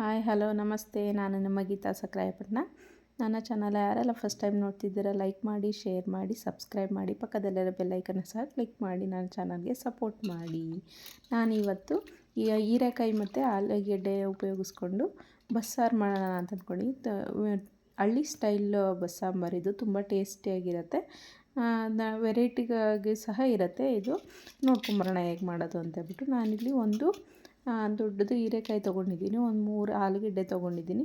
Hi hello ನಮಸ್ತೆ. ನಾನು ನಿಮ್ಮ ಗೀತಾ ಸಕ್ರಾಯಪಟ್ಟಣ. ನನ್ನ ಚಾನಲ್ ಯಾರೆಲ್ಲ ಫಸ್ಟ್ ಟೈಮ್ ನೋಡ್ತಿದ್ದೀರಾ ಲೈಕ್ ಮಾಡಿ, ಶೇರ್ ಮಾಡಿ, ಸಬ್ಸ್ಕ್ರೈಬ್ ಮಾಡಿ, ಪಕ್ಕದಲ್ಲಿರೋ ಬೆಲ್ಲೈಕನ್ನು ಸಹ ಕ್ಲಿಕ್ ಮಾಡಿ ನನ್ನ ಚಾನಲ್ಗೆ ಸಪೋರ್ಟ್ ಮಾಡಿ. ನಾನಿವತ್ತು ಹೀರೆಕಾಯಿ ಮತ್ತು ಆಲೂಗೆಡ್ಡೆ ಉಪಯೋಗಿಸ್ಕೊಂಡು ಬಸ್ಸಾರು ಮಾಡೋಣ ಅಂತ ಅಂದ್ಕೊಂಡು ಹಳ್ಳಿ ಸ್ಟೈಲ್ ಬಸ್ಸಾಂಬಾರು. ಇದು ತುಂಬ ಟೇಸ್ಟಿಯಾಗಿರುತ್ತೆ, ವೆರೈಟಿಗಾಗಿ ಸಹ ಇರುತ್ತೆ. ಇದು ನೋಡ್ಕೊಂಬರೋಣ ಹೇಗೆ ಮಾಡೋದು ಅಂತ ಹೇಳ್ಬಿಟ್ಟು ನಾನಿಲ್ಲಿ ಒಂದು ದೊಡ್ಡದು ಹೀರೆಕಾಯಿ ತೊಗೊಂಡಿದ್ದೀನಿ, ಒಂದು 3 ಆಲೂಗೆಡ್ಡೆ ತೊಗೊಂಡಿದ್ದೀನಿ.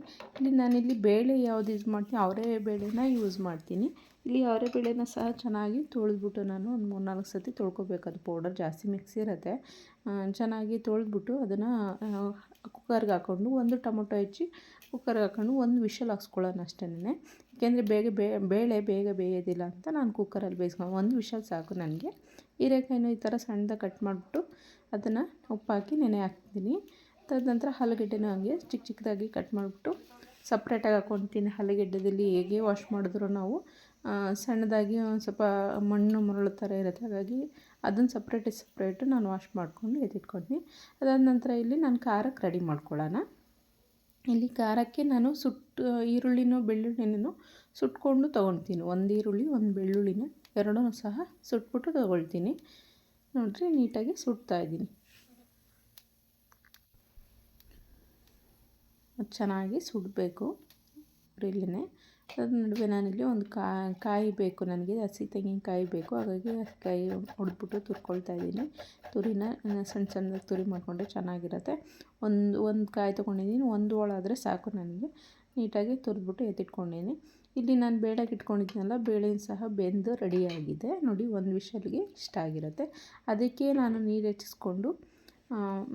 ನಾನಿಲ್ಲಿ ಬೇಳೆ ಯಾವ್ದು ಯೂಸ್ ಮಾಡ್ತೀನಿ, ಅವರೇ ಬೇಳೆನ ಯೂಸ್ ಮಾಡ್ತೀನಿ. ಇಲ್ಲಿ ಅವರೇ ಬೇಳೆನ ಸಹ ಚೆನ್ನಾಗಿ ತೊಳೆದ್ಬಿಟ್ಟು ನಾನು ಒಂದು 3-4 ಸತಿ ತೊಳ್ಕೊಬೇಕು. ಅದು ಪೌಡರ್ ಜಾಸ್ತಿ ಮಿಕ್ಸ್ ಇರುತ್ತೆ. ಚೆನ್ನಾಗಿ ತೊಳೆದ್ಬಿಟ್ಟು ಅದನ್ನು ಕುಕ್ಕರ್ಗೆ ಹಾಕ್ಕೊಂಡು ಒಂದು ಟೊಮೊಟೊ ಹೆಚ್ಚಿ ಕುಕ್ಕರ್ಗೆ ಹಾಕ್ಕೊಂಡು ಒಂದು ವಿಷಲ್ ಹಾಕ್ಸ್ಕೊಳ್ಳೋಣ ಅಷ್ಟೇ. ಏಕೆಂದರೆ ಬೇಳೆ ಬೇಗ ಬೇಯೋದಿಲ್ಲ ಅಂತ ನಾನು ಕುಕ್ಕರಲ್ಲಿ ಬೇಯಿಸ್ಕೊಂಡು ಒಂದು ವಿಷಲ್ ಸಾಕು ನನಗೆ. ಹೀರೆಕಾಯಿನೂ ಈ ಥರ ಸಣ್ಣದಾಗಿ ಕಟ್ ಮಾಡಿಬಿಟ್ಟು ಅದನ್ನು ಉಪ್ಪು ಹಾಕಿ ನೆನೆ ಹಾಕ್ತೀನಿ. ತದನಂತರ ಆಲೂಗೆಡ್ಡೆನೂ ಹಾಗೆ ಚಿಕ್ಕ ಚಿಕ್ಕದಾಗಿ ಕಟ್ ಮಾಡಿಬಿಟ್ಟು ಸಪ್ರೇಟಾಗಿ ಹಾಕ್ಕೊತೀನಿ. ಆಲೂಗೆಡ್ಡೆದಲ್ಲಿ ಹೇಗೆ ವಾಶ್ ಮಾಡಿದ್ರು ನಾವು ಸಣ್ಣದಾಗಿ ಒಂದು ಸ್ವಲ್ಪ ಮಣ್ಣು ಮರಳು ಥರ ಇರುತ್ತೆ, ಹಾಗಾಗಿ ಅದನ್ನು ಸಪ್ರೇಟು ನಾನು ವಾಶ್ ಮಾಡಿಕೊಂಡು ಎತ್ತಿಟ್ಕೊತೀನಿ. ಅದಾದ ನಂತರ ಇಲ್ಲಿ ನಾನು ಖಾರಕ್ಕೆ ರೆಡಿ ಮಾಡ್ಕೊಳ್ಳೋಣ. ಇಲ್ಲಿ ಖಾರಕ್ಕೆ ನಾನು ಈರುಳ್ಳಿನೂ ಬೆಳ್ಳುಳ್ಳಿನೂ ಸುಟ್ಕೊಂಡು ತೊಗೊಳ್ತೀನಿ. ಒಂದು ಈರುಳ್ಳಿ ಒಂದು ಬೆಳ್ಳುಳ್ಳಿನ ಎರಡೂ ಸಹ ಸುಟ್ಬಿಟ್ಟು ತೊಗೊಳ್ತೀನಿ. ನೋಡಿರಿ, ನೀಟಾಗಿ ಸುಡ್ತಾಯಿದ್ದೀನಿ. ಅದು ಚೆನ್ನಾಗಿ ಸುಡಬೇಕು ಇಲ್ಲೇ. ಅದ್ರ ನಡುವೆ ನಾನಿಲ್ಲಿ ಒಂದು ಕಾಯಿ ಬೇಕು ನನಗೆ, ಹಸಿ ತೆಂಗಿನಕಾಯಿ ಬೇಕು. ಹಾಗಾಗಿ ಕಾಯಿ ಹೊಡೆದ್ಬಿಟ್ಟು ತುರ್ಕೊಳ್ತಾ ಇದ್ದೀನಿ. ತುರಿನ ಸಣ್ಣ ಸಣ್ಣದಾಗಿ ತುರಿ ಮಾಡಿಕೊಂಡ್ರೆ ಚೆನ್ನಾಗಿರುತ್ತೆ. ಒಂದು ಕಾಯಿ ತೊಗೊಂಡಿದ್ದೀನಿ, ಒಂದು ಹೋಳಾದರೆ ಸಾಕು ನನಗೆ. ನೀಟಾಗಿ ತುರಿದ್ಬಿಟ್ಟು ಎತ್ತಿಟ್ಕೊಂಡಿದ್ದೀನಿ. ಇಲ್ಲಿ ನಾನು ಬೇಳೆಗೆ ಇಟ್ಕೊಂಡಿದ್ದೀನಲ್ಲ, ಬೇಳೆನ ಸಹ ಬೆಂದು ರೆಡಿಯಾಗಿದೆ ನೋಡಿ. ಒಂದು ವಿಷಲ್ಗೆ ಇಷ್ಟ ಆಗಿರುತ್ತೆ. ಅದಕ್ಕೆ ನಾನು ನೀರು ಹೆಚ್ಚಿಸ್ಕೊಂಡು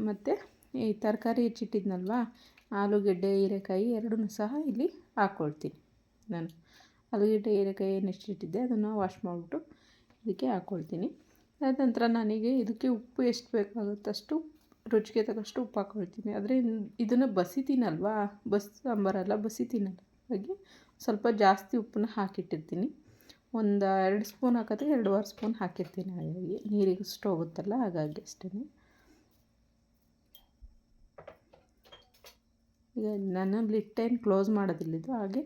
ಮತ್ತು ಈ ತರಕಾರಿ ಹೆಚ್ಚಿಟ್ಟಿದ್ನಲ್ವ, ಆಲೂಗೆಡ್ಡೆ ಹೀರೆಕಾಯಿ ಎರಡೂ ಸಹ ಇಲ್ಲಿ ಹಾಕ್ಕೊಳ್ತೀನಿ. ನಾನು ಆಲೂಗೆಡ್ಡೆ ಹೀರೆಕಾಯಿ ಏನು ಹೆಚ್ಚಿಟ್ಟಿದ್ದೆ ಅದನ್ನು ವಾಶ್ ಮಾಡಿಬಿಟ್ಟು ಇದಕ್ಕೆ ಹಾಕ್ಕೊಳ್ತೀನಿ. ಅದಾದ ನಂತರ ನನಗೆ ಇದಕ್ಕೆ ಉಪ್ಪು ಎಷ್ಟು ಬೇಕಾಗುತ್ತೋ ಅಷ್ಟು ರುಚಿಗೆ ತಕ್ಕಷ್ಟು ಉಪ್ಪು ಹಾಕ್ಕೊಳ್ತೀನಿ. ಆದರೆ ಇದನ್ನು ಬಸಿತೀನಲ್ವ, ಸಾಂಬಾರೆಲ್ಲ ಬಸಿತೀನಲ್ಲ, ಹಾಗಾಗಿ ಸ್ವಲ್ಪ ಜಾಸ್ತಿ ಉಪ್ಪನ್ನ ಹಾಕಿಟ್ಟಿರ್ತೀನಿ. ಒಂದು 2 ಸ್ಪೂನ್ ಹಾಕಿದ್ರೆ 2.5 ಸ್ಪೂನ್ ಹಾಕಿರ್ತೀನಿ. ಹಾಗಾಗಿ ನೀರಿಗೆ ಇಷ್ಟು ಹೋಗುತ್ತಲ್ಲ, ಹಾಗಾಗಿ ಅಷ್ಟೇ. ಈಗ ನಾನು ಲಿಟ್ಟೇನು ಕ್ಲೋಸ್ ಮಾಡೋದಿಲ್ಲಿದ್ದು, ಹಾಗೆ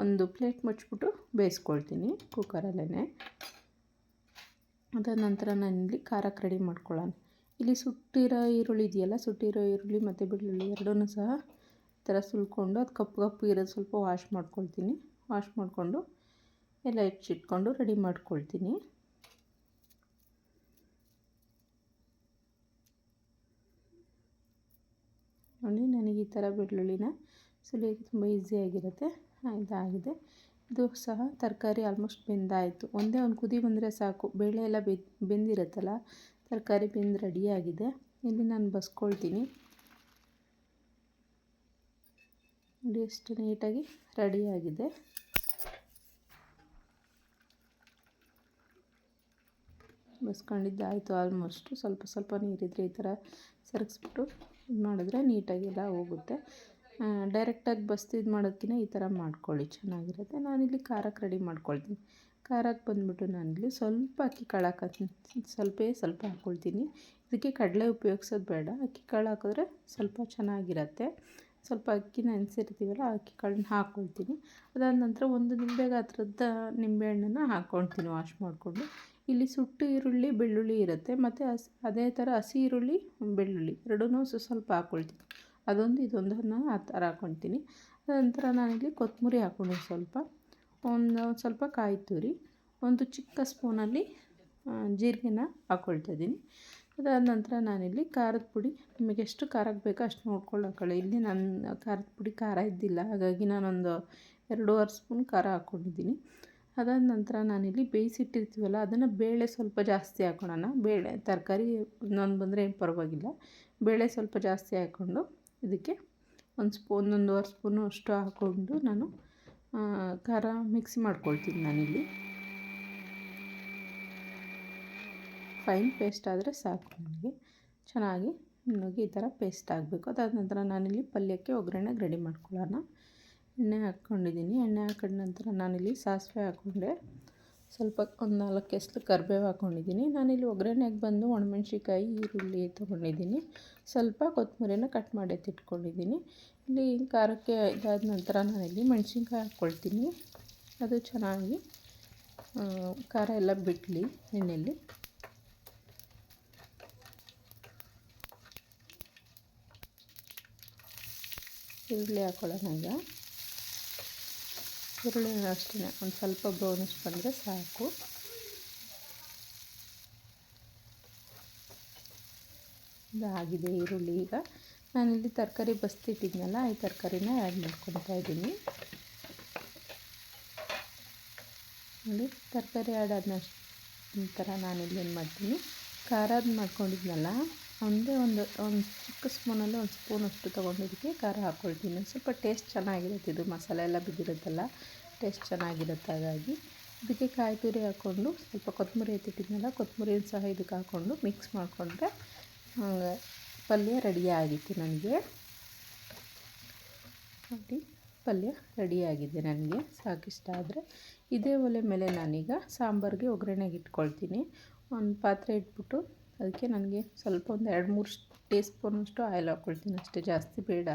ಒಂದು ಪ್ಲೇಟ್ ಮುಚ್ಚಿಬಿಟ್ಟು ಬೇಯಿಸ್ಕೊಳ್ತೀನಿ ಕುಕ್ಕರಲ್ಲೇ. ಅದಾದ ನಂತರ ನಾನಿಲ್ಲಿ ಖಾರಕ್ಕೆ ರೆಡಿ ಮಾಡ್ಕೊಳ್ಳೋಣ. ಇಲ್ಲಿ ಸುಟ್ಟಿರೋ ಈರುಳ್ಳಿ ಇದೆಯಲ್ಲ, ಸುಟ್ಟಿರೋ ಈರುಳ್ಳಿ ಮತ್ತು ಬೆಳ್ಳುಳ್ಳಿ ಎರಡೂ ಸಹ ಈ ಥರ ಸುಲ್ಕೊಂಡು ಅದು ಕಪ್ಪು ಇರೋದು ಸ್ವಲ್ಪ ವಾಶ್ ಮಾಡ್ಕೊಳ್ತೀನಿ. ವಾಶ್ ಮಾಡಿಕೊಂಡು ಎಲ್ಲ ಹೆಚ್ಚಿಟ್ಕೊಂಡು ರೆಡಿ ಮಾಡ್ಕೊಳ್ತೀನಿ. ನೋಡಿ, ನನಗೆ ಈ ಥರ ಬೆಳ್ಳುಳ್ಳಿನ ಸುಲಿಯೋಕ್ಕೆ ತುಂಬ ಈಸಿಯಾಗಿರುತ್ತೆ. ಇದಾಗಿದೆ. ಇದು ಸಹ ತರಕಾರಿ ಆಲ್ಮೋಸ್ಟ್ ಬೆಂದಾಯಿತು. ಒಂದೇ ಒಂದು ಕುದಿ ಬಂದರೆ ಸಾಕು. ಬೇಳೆ ಎಲ್ಲ ಬೆಂದಿರುತ್ತಲ್ಲ, ತರಕಾರಿ ಬೆಂದು ರೆಡಿಯಾಗಿದೆ. ಇಲ್ಲಿ ನಾನು ಬಸ್ಕೊಳ್ತೀನಿ. ನೋಡಿ ಎಷ್ಟು ನೀಟಾಗಿ ರೆಡಿಯಾಗಿದೆ. ಬಸ್ಕೊಂಡಿದ್ದಾಯಿತು ಆಲ್ಮೋಸ್ಟು. ಸ್ವಲ್ಪ ನೀರಿದ್ರೆ ಈ ಥರ ಸರಿಸ್ಬಿಟ್ಟು ಇದು ಮಾಡಿದ್ರೆ ನೀಟಾಗೆಲ್ಲ ಹೋಗುತ್ತೆ. ಡೈರೆಕ್ಟಾಗಿ ಇದು ಮಾಡೋದಕ್ಕಿಂತ ಈ ಥರ ಮಾಡ್ಕೊಳ್ಳಿ, ಚೆನ್ನಾಗಿರುತ್ತೆ. ನಾನಿಲ್ಲಿ ಖಾರಕ್ಕೆ ರೆಡಿ ಮಾಡ್ಕೊಳ್ತೀನಿ. ಖಾರಕ್ಕೆ ಬಂದುಬಿಟ್ಟು ನಾನಿಲ್ಲಿ ಸ್ವಲ್ಪ ಅಕ್ಕಿ ಕಾಳು ಹಾಕೋತೀನಿ. ಸ್ವಲ್ಪ ಹಾಕ್ಕೊಳ್ತೀನಿ. ಇದಕ್ಕೆ ಕಡಲೆ ಉಪಯೋಗಿಸೋದು ಬೇಡ, ಅಕ್ಕಿ ಕಾಳು ಹಾಕಿದ್ರೆ ಸ್ವಲ್ಪ ಚೆನ್ನಾಗಿರುತ್ತೆ. ಸ್ವಲ್ಪ ಅಕ್ಕಿ ನೆನೆಸಿರ್ತೀವಲ್ಲ, ಅಕ್ಕಿ ಕಾಳನ್ನ ಹಾಕ್ಕೊಳ್ತೀನಿ. ಅದಾದ ನಂತರ ಒಂದು ನಿಂಬೆ ಗಾತ್ರದ ನಿಂಬೆಹಣ್ಣನ್ನು ಹಾಕ್ಕೊಳ್ತೀನಿ ವಾಶ್ ಮಾಡಿಕೊಂಡು. ಇಲ್ಲಿ ಸುಟ್ಟು ಈರುಳ್ಳಿ ಬೆಳ್ಳುಳ್ಳಿ ಇರುತ್ತೆ, ಮತ್ತು ಅದೇ ಥರ ಹಸಿ ಈರುಳ್ಳಿ ಬೆಳ್ಳುಳ್ಳಿ ಎರಡೂ ಸ್ವಲ್ಪ ಹಾಕ್ಕೊಳ್ತೀನಿ. ಇದೊಂದನ್ನು ಆ ಥರ ಹಾಕ್ಕೊಳ್ತೀನಿ. ನಂತರ ನಾನಿಲ್ಲಿ ಕೊತ್ತಂಬರಿ ಹಾಕ್ಕೊಂಡು ಸ್ವಲ್ಪ ಕಾಯಿ ತುರಿ, ಒಂದು ಚಿಕ್ಕ ಸ್ಪೂನಲ್ಲಿ ಜೀರಿಗೆನ ಹಾಕ್ಕೊಳ್ತಾಯಿದ್ದೀನಿ. ಅದಾದ ನಂತರ ನಾನಿಲ್ಲಿ ಖಾರದ ಪುಡಿ, ನಿಮಗೆ ಎಷ್ಟು ಖಾರಕ್ಕೆ ಬೇಕೋ ಅಷ್ಟು ನೋಡ್ಕೊಂಡು ಹಾಕ್ಕೊಳ್ಳಿ. ಇಲ್ಲಿ ನನ್ನ ಖಾರದ ಪುಡಿ ಖಾರ ಇದ್ದಿಲ್ಲ, ಹಾಗಾಗಿ ನಾನೊಂದು 2.5 ಸ್ಪೂನ್ ಖಾರ ಹಾಕ್ಕೊಂಡಿದ್ದೀನಿ. ಅದಾದ ನಂತರ ನಾನಿಲ್ಲಿ ಬೇಯಿಸಿಟ್ಟಿರ್ತೀವಲ್ಲ, ಅದನ್ನು ಬೇಳೆ ಸ್ವಲ್ಪ ಜಾಸ್ತಿ ಹಾಕ್ಕೊಳ್ಳೋಣ. ಬೇಳೆ ತರಕಾರಿ ಇನ್ನೊಂದು ಬಂದರೆ ಏನು ಪರವಾಗಿಲ್ಲ. ಬೇಳೆ ಸ್ವಲ್ಪ ಜಾಸ್ತಿ ಹಾಕ್ಕೊಂಡು ಇದಕ್ಕೆ 1.5 ಸ್ಪೂನು ಅಷ್ಟು ಹಾಕ್ಕೊಂಡು ನಾನು ಖಾರ ಮಿಕ್ಸ್ ಮಾಡ್ಕೊಳ್ತೀನಿ. ನಾನಿಲ್ಲಿ ಫೈನ್ ಪೇಸ್ಟ್ ಆದರೆ ಸಾಕು ನನಗೆ. ಚೆನ್ನಾಗಿ ಈ ಥರ ಪೇಸ್ಟ್ ಆಗಬೇಕು. ಅದಾದ ನಂತರ ನಾನಿಲ್ಲಿ ಪಲ್ಯಕ್ಕೆ ಒಗ್ಗರಣೆಗೆ ರೆಡಿ ಮಾಡ್ಕೊಳ್ಳೋಣ. ಎಣ್ಣೆ ಹಾಕ್ಕೊಂಡಿದ್ದೀನಿ. ಎಣ್ಣೆ ಹಾಕಿದ ನಂತರ ನಾನಿಲ್ಲಿ ಸಾಸಿವೆ ಹಾಕ್ಕೊಂಡೆ. ಸ್ವಲ್ಪ ಒಂದು 4 ಎಸಳು ಕರಿಬೇವು ಹಾಕ್ಕೊಂಡಿದ್ದೀನಿ. ನಾನಿಲ್ಲಿ ಒಗ್ಗರಣೆಗೆ ಬಂದು ಒಣಮೆಣ್ಸಿಕಾಯಿ, ಈರುಳ್ಳಿ ತೊಗೊಂಡಿದ್ದೀನಿ. ಸ್ವಲ್ಪ ಕೊತ್ತಂಬರಿನ ಕಟ್ ಮಾಡಿ ಎತ್ತಿಟ್ಕೊಂಡಿದ್ದೀನಿ. ಇಲ್ಲಿ ಖಾರಕ್ಕೆ ಇದಾದ ನಂತರ ನಾನಿಲ್ಲಿ ಮೆಣಸಿನ್ಕಾಯಿ ಹಾಕ್ಕೊಳ್ತೀನಿ. ಅದು ಚೆನ್ನಾಗಿ ಖಾರ ಎಲ್ಲ ಬಿಡಲಿ ಎಣ್ಣೆಯಲ್ಲಿ. ಈರುಳ್ಳಿ ಹಾಕ್ಕೊಳ್ಳೋಣ. ಈಗ ಈರುಳ್ಳಿ ಅಷ್ಟೇ ಒಂದು ಸ್ವಲ್ಪ ಬ್ರೌನಿಶ್ ಬಂದರೆ ಸಾಕು. ಇದಾಗಿದೆ ಈರುಳ್ಳಿ. ಈಗ ನಾನಿಲ್ಲಿ ತರಕಾರಿ ಬಸ್ತಿಟ್ಟಿದ್ನಲ್ಲ, ಈ ತರಕಾರಿನ ಆ್ಯಡ್ ಮಾಡ್ಕೊತಾ ಇದ್ದೀನಿ. ನೋಡಿ, ತರಕಾರಿ ಆ್ಯಡ್ ಆದ ನಂತರ ನಾನಿಲ್ಲಿ ಏನು ಮಾಡ್ತೀನಿ, ಖಾರದ್ದು ಮಾಡ್ಕೊಂಡಿದ್ನಲ್ಲ ಒಂದೇ ಒಂದು ಚಿಕ್ಕ ಸ್ಪೂನಲ್ಲಿ ಒಂದು ಸ್ಪೂನಷ್ಟು ತೊಗೊಂಡಿದ್ದಕ್ಕೆ ಖಾರ ಹಾಕ್ಕೊಳ್ತೀನಿ. ಸ್ವಲ್ಪ ಟೇಸ್ಟ್ ಚೆನ್ನಾಗಿರುತ್ತೆ, ಇದು ಮಸಾಲೆ ಎಲ್ಲ ಬಿದ್ದಿರುತ್ತಲ್ಲ, ಟೇಸ್ಟ್ ಚೆನ್ನಾಗಿರುತ್ತೆ. ಹಾಗಾಗಿ ಇದಕ್ಕೆ ಕಾಯಿ ತುರಿ ಹಾಕ್ಕೊಂಡು ಸ್ವಲ್ಪ ಕೊತ್ತಂಬರಿ ಎತ್ತಿಟ್ಟಿದ್ನಲ್ಲ, ಕೊತ್ತಂಬರಿನ ಸಹ ಇದಕ್ಕೆ ಹಾಕ್ಕೊಂಡು ಮಿಕ್ಸ್ ಮಾಡಿಕೊಂಡ್ರೆ ಪಲ್ಯ ರೆಡಿಯಾಗಿತ್ತು ನನಗೆ. ನೋಡಿ, ಪಲ್ಯ ರೆಡಿಯಾಗಿದೆ ನನಗೆ. ಸಾಕಿಷ್ಟ ಆದರೆ ಇದೇ ಒಲೆ ಮೇಲೆ ನಾನೀಗ ಸಾಂಬಾರಿಗೆ ಒಗ್ಗರಣೆಗೆ ಇಟ್ಕೊಳ್ತೀನಿ. ಒಂದು ಪಾತ್ರೆ ಇಟ್ಬಿಟ್ಟು ಅದಕ್ಕೆ ನನಗೆ ಸ್ವಲ್ಪ ಒಂದು 2-3 ಟೀ ಸ್ಪೂನಷ್ಟು ಆಯಿಲ್ ಹಾಕ್ಕೊಳ್ತೀನಿ, ಅಷ್ಟೇ, ಜಾಸ್ತಿ ಬೇಡ.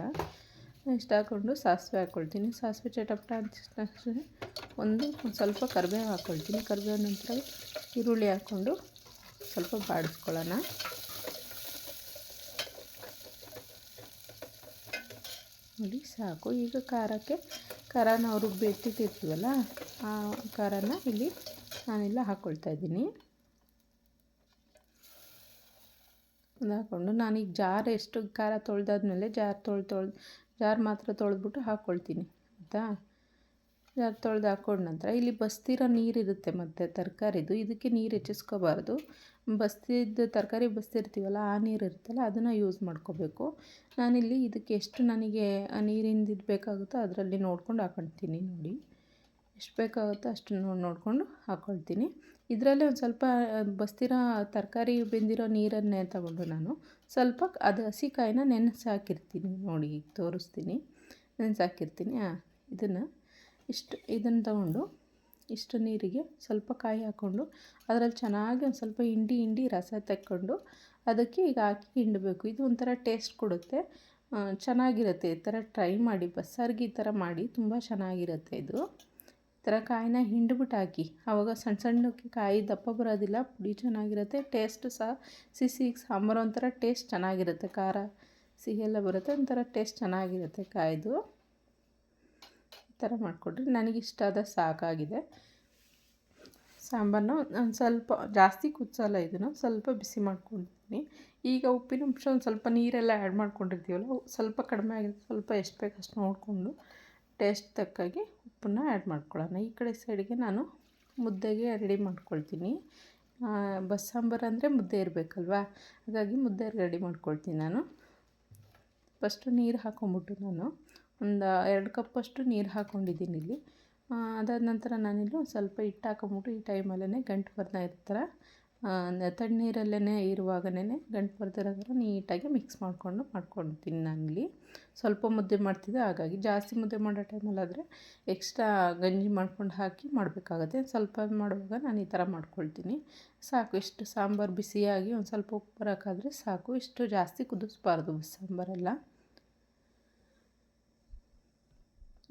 ಇಷ್ಟು ಹಾಕ್ಕೊಂಡು ಸಾಸಿವೆ ಹಾಕ್ಕೊಳ್ತೀನಿ. ಸಾಸಿವೆ ಚಟಪಟ ಅಂತ ಒಂದು ಸ್ವಲ್ಪ ಕರಿಬೇವು ಹಾಕ್ಕೊಳ್ತೀನಿ. ಕರಿಬೇವು ನಂತರ ಈರುಳ್ಳಿ ಹಾಕ್ಕೊಂಡು ಸ್ವಲ್ಪ ಬಾಡಿಸ್ಕೊಳ್ಳೋಣ. ನೋಡಿ, ಸಾಕು. ಈಗ ಖಾರ ನಾವು ರುಬ್ಬಿಟ್ಟಿರ್ತೀವಲ್ಲ, ಆ ಖಾರನ ಇಲ್ಲಿ ನಾನೆಲ್ಲ ಹಾಕ್ಕೊಳ್ತಾ ಇದ್ದೀನಿ. ಅದು ಹಾಕ್ಕೊಂಡು ನಾನೀಗ ಜಾರ್ ಎಷ್ಟು ಖಾರ ತೊಳೆದಾದ್ಮೇಲೆ ಜಾರ್ ಮಾತ್ರ ತೊಳೆದ್ಬಿಟ್ಟು ಹಾಕ್ಕೊಳ್ತೀನಿ, ಆಯಿತಾ. ಜಾರ್ ತೊಳೆದು ಹಾಕ್ಕೊಂಡ ನಂತರ ಇಲ್ಲಿ ಬಸ್ತಿರೋ ನೀರಿರುತ್ತೆ ಮತ್ತು ತರಕಾರಿದು, ಇದಕ್ಕೆ ನೀರು ಹೆಚ್ಚಿಸ್ಕೋಬಾರ್ದು. ತರಕಾರಿ ಬಸ್ತಿರ್ತೀವಲ್ಲ, ಆ ನೀರು ಇರುತ್ತಲ್ಲ, ಅದನ್ನು ಯೂಸ್ ಮಾಡ್ಕೋಬೇಕು. ನಾನಿಲ್ಲಿ ಇದಕ್ಕೆ ಎಷ್ಟು ನನಗೆ ನೀರಿಂದು ಬೇಕಾಗುತ್ತೋ ಅದರಲ್ಲಿ ನೋಡ್ಕೊಂಡು ಹಾಕ್ಕೊಳ್ತೀನಿ. ನೋಡಿ, ಎಷ್ಟು ಬೇಕಾಗುತ್ತೋ ಅಷ್ಟು ನೋಡಿಕೊಂಡು ಹಾಕ್ಕೊಳ್ತೀನಿ. ಇದರಲ್ಲೇ ಒಂದು ಸ್ವಲ್ಪ ಬಸ್ತಿರೋ ತರಕಾರಿ ಬೆಂದಿರೋ ನೀರನ್ನೇ ತಗೊಂಡು ನಾನು ಸ್ವಲ್ಪ ಅದು ಹಸಿ ಕಾಯಿನ ನೆನೆಸಿ ಹಾಕಿರ್ತೀನಿ. ನೋಡಿ, ಈಗ ತೋರಿಸ್ತೀನಿ. ನೆನೆಸಿ ಹಾಕಿರ್ತೀನಿ. ಇದನ್ನು ತಗೊಂಡು ಇಷ್ಟು ನೀರಿಗೆ ಸ್ವಲ್ಪ ಕಾಯಿ ಹಾಕ್ಕೊಂಡು ಅದರಲ್ಲಿ ಚೆನ್ನಾಗಿ ಒಂದು ಸ್ವಲ್ಪ ಹಿಂಡಿ ರಸ ತೆಕ್ಕೊಂಡು ಅದಕ್ಕೆ ಈಗ ಹಾಕಿ ಹಿಂಡಬೇಕು. ಇದು ಒಂಥರ ಟೇಸ್ಟ್ ಕೊಡುತ್ತೆ, ಚೆನ್ನಾಗಿರುತ್ತೆ. ಈ ಥರ ಟ್ರೈ ಮಾಡಿ, ಬಸ್ಸಾರಿಗೆ ಈ ಥರ ಮಾಡಿ, ತುಂಬ ಚೆನ್ನಾಗಿರುತ್ತೆ. ಇದು ಈ ಥರ ಕಾಯಿನ ಹಿಂಡ್ಬಿಟ್ಟು ಹಾಕಿ, ಆವಾಗ ಸಣ್ಣ ಸಣ್ಣಕ್ಕೆ ಕಾಯಿ ದಪ್ಪ ಬರೋದಿಲ್ಲ, ಪುಡಿ ಚೆನ್ನಾಗಿರುತ್ತೆ. ಟೇಸ್ಟ್ ಸಹ ಸಿಹಿ ಸಾಂಬಾರು ಒಂಥರ ಟೇಸ್ಟ್ ಚೆನ್ನಾಗಿರುತ್ತೆ. ಖಾರ ಸಿಹಿ ಎಲ್ಲ ಬರುತ್ತೆ, ಒಂಥರ ಟೇಸ್ಟ್ ಚೆನ್ನಾಗಿರುತ್ತೆ ಕಾಯ್ದು. ಈ ಥರ ಮಾಡಿಕೊಟ್ರೆ ನನಗಿಷ್ಟಾದ ಸಾಕಾಗಿದೆ. ಸಾಂಬಾರನ್ನ ಒಂದು ಸ್ವಲ್ಪ ಜಾಸ್ತಿ ಕುದಿಸಲ್ಲ, ಇದನ್ನು ಸ್ವಲ್ಪ ಬಿಸಿ ಮಾಡ್ಕೊಳ್ತೀನಿ. ಈಗ ಉಪ್ಪಿನ ಅಂಶ ಒಂದು ಸ್ವಲ್ಪ ನೀರೆಲ್ಲ ಆ್ಯಡ್ ಮಾಡ್ಕೊಂಡಿರ್ತೀವಲ್ಲ, ಸ್ವಲ್ಪ ಕಡಿಮೆ ಆಗಿದೆ, ಸ್ವಲ್ಪ ಎಷ್ಟು ಬೇಕು ಅಷ್ಟು ನೋಡಿಕೊಂಡು ಟೇಸ್ಟ್ ತಕ್ಕಾಗಿ ಉಪ್ಪನ್ನ ಆ್ಯಡ್ ಮಾಡ್ಕೊಳ್ಳೋಣ. ಈ ಕಡೆ ಸೈಡ್ಗೆ ನಾನು ಮುದ್ದೆಗೆ ರೆಡಿ ಮಾಡ್ಕೊಳ್ತೀನಿ. ಬಸ್ಸಾಂಬಾರು ಅಂದರೆ ಮುದ್ದೆ ಇರಬೇಕಲ್ವ, ಹಾಗಾಗಿ ಮುದ್ದೆ ರೆಡಿ ಮಾಡ್ಕೊಳ್ತೀನಿ ನಾನು. ಫಸ್ಟು ನೀರು ಹಾಕ್ಕೊಂಬಿಟ್ಟು ನಾನು ಒಂದು 2 ಕಪ್ಪಷ್ಟು ನೀರು ಹಾಕ್ಕೊಂಡಿದ್ದೀನಿ ಇಲ್ಲಿ. ಅದಾದ ನಂತರ ನಾನಿಲ್ಲಿ ಒಂದು ಸ್ವಲ್ಪ ಹಿಟ್ಟು ಹಾಕ್ಕೊಂಬಿಟ್ಟು ಈ ಟೈಮಲ್ಲೇ ಗಂಟು ಬರ್ತಾ ಇರ್ತಾರೆ, ತಣ್ಣೀರಲ್ಲೇ ಇರುವಾಗಲೇ ಗಂಟು ಬರ್ದಿರೋ ಥರ ನೀಟಾಗಿ ಮಿಕ್ಸ್ ಮಾಡ್ಕೊಳ್ತೀನಿ. ನಾನಿಲ್ಲಿ ಸ್ವಲ್ಪ ಮುದ್ದೆ ಮಾಡ್ತಿದ್ದೆ, ಹಾಗಾಗಿ ಜಾಸ್ತಿ ಮುದ್ದೆ ಮಾಡೋ ಟೈಮಲ್ಲಾದರೆ ಎಕ್ಸ್ಟ್ರಾ ಗಂಜಿ ಮಾಡ್ಕೊಂಡು ಹಾಕಿ ಮಾಡಬೇಕಾಗತ್ತೆ. ಸ್ವಲ್ಪ ಮಾಡುವಾಗ ನಾನು ಈ ಥರ ಮಾಡ್ಕೊಳ್ತೀನಿ. ಸಾಕು, ಇಷ್ಟು ಸಾಂಬಾರು ಬಿಸಿಯಾಗಿ ಒಂದು ಸ್ವಲ್ಪ ಉಪ್ಪು ಬರೋಕ್ಕಾದರೆ ಸಾಕು. ಇಷ್ಟು ಜಾಸ್ತಿ ಕುದಿಸ್ಬಾರ್ದು ಸಾಂಬಾರೆಲ್ಲ.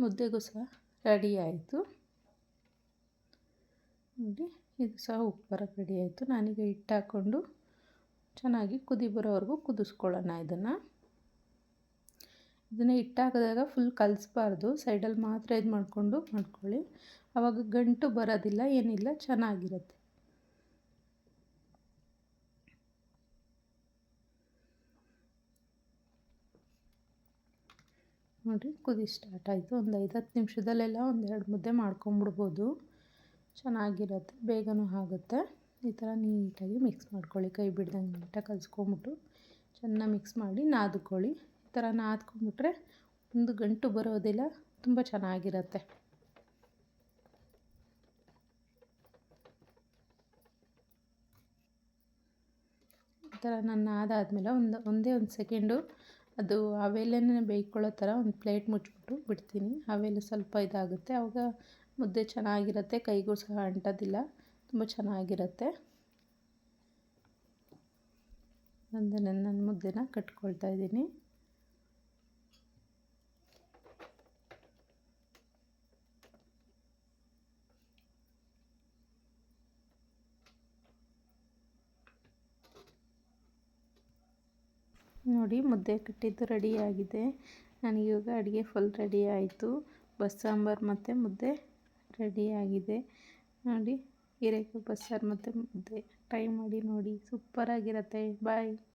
ಮುದ್ದೆಗೂ ಸಹ ರೆಡಿ ಆಯಿತು ನೋಡಿ. ಇದು ಸಹ ಉಪ್ಪು ಬರೋಕ್ಕೆ ರೆಡಿ ಆಯಿತು. ನಾನೀಗ ಹಿಟ್ಟು ಹಾಕ್ಕೊಂಡು ಚೆನ್ನಾಗಿ ಕುದಿ ಬರೋವರೆಗೂ ಕುದಿಸ್ಕೊಳ್ಳೋಣ. ಇದನ್ನು ಹಿಟ್ಟು ಹಾಕಿದಾಗ ಫುಲ್ ಕಲಿಸ್ಬಾರ್ದು, ಸೈಡಲ್ಲಿ ಮಾತ್ರ ಇದು ಮಾಡ್ಕೊಳ್ಳಿ. ಆವಾಗ ಗಂಟು ಬರೋದಿಲ್ಲ, ಏನಿಲ್ಲ, ಚೆನ್ನಾಗಿರುತ್ತೆ. ನೋಡಿ, ಕುದಿ ಸ್ಟಾರ್ಟ್ ಆಯಿತು. ಒಂದು 5-10 ನಿಮಿಷದಲ್ಲೆಲ್ಲ 1-2 ಮುದ್ದೆ ಮಾಡ್ಕೊಂಬಿಡ್ಬೋದು, ಚೆನ್ನಾಗಿರುತ್ತೆ, ಬೇಗನೂ ಆಗುತ್ತೆ. ಈ ಥರ ನೀಟಾಗಿ ಮಿಕ್ಸ್ ಮಾಡ್ಕೊಳ್ಳಿ, ಕೈ ಬಿಡ್ದಂಗೆ ನೀಟಾಗಿ ಕಲಿಸ್ಕೊಂಬಿಟ್ಟು ಚೆನ್ನಾಗಿ ಮಿಕ್ಸ್ ಮಾಡಿ ನಾದ್ಕೊಳ್ಳಿ. ಈ ಥರ ನಾದ್ಕೊಂಬಿಟ್ರೆ ಒಂದು ಗಂಟು ಬರೋದಿಲ್ಲ, ತುಂಬ ಚೆನ್ನಾಗಿರುತ್ತೆ. ಈ ಥರ ನಾನು ಅದಾದಮೇಲೆ ಒಂದೇ ಒಂದು ಸೆಕೆಂಡು ಅದು ಹವೆಲೇನೆ ಬೇಯ್ಕೊಳ್ಳೋ ಥರ ಒಂದು ಪ್ಲೇಟ್ ಮುಚ್ಚಿಬಿಟ್ಟು ಬಿಡ್ತೀನಿ. ಹವೆಲು ಸ್ವಲ್ಪ ಇದಾಗುತ್ತೆ, ಆವಾಗ ಮುದ್ದೆ ಚೆನ್ನಾಗಿರುತ್ತೆ, ಕೈಗೂ ಸಹ ಅಂಟೋದಿಲ್ಲ, ತುಂಬ ಚೆನ್ನಾಗಿರುತ್ತೆ. ನಾನು ಮುದ್ದೆನ ಕಟ್ಕೊಳ್ತಾ ಇದ್ದೀನಿ. ನೋಡಿ ಮುದ್ದೆ ಕಟ್ಟಿದ್ದು ರೆಡಿಯಾಗಿದೆ. ನನಗಿವಾಗ ಅಡುಗೆ ಫುಲ್ ರೆಡಿ ಆಯಿತು. ಬಸ್ಸಾಂಬಾರು ಮತ್ತು ಮುದ್ದೆ ರೆಡಿಯಾಗಿದೆ. ನೋಡಿ ಹೀರೆಕಾಯಿ ಬಸ್ಸಾರು ಮತ್ತು ಮುದ್ದೆ ಟ್ರೈ ಮಾಡಿ ನೋಡಿ, ಸೂಪರಾಗಿರುತ್ತೆ. ಬಾಯ್.